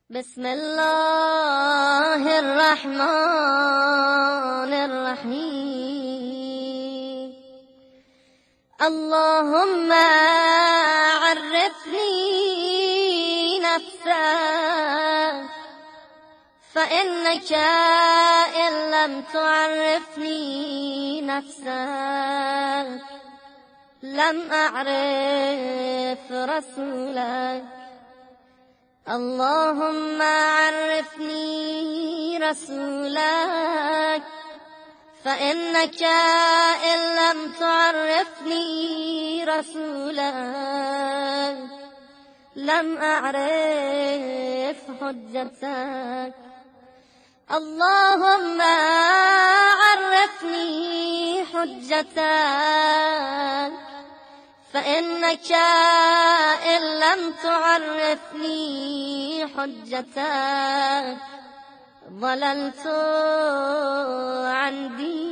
بسم الله الرحمن الرحيم. اللهم عرفني نفسك فإنك إن لم تعرفني نفسك لم أعرف رسولك. اللهم عرفني رسولك فإنك إن لم تعرفني رسولك لم أعرف حجتك. اللهم عرفني حجتك فإنك إن لم تعرفني حجتك ضللت عن دينك.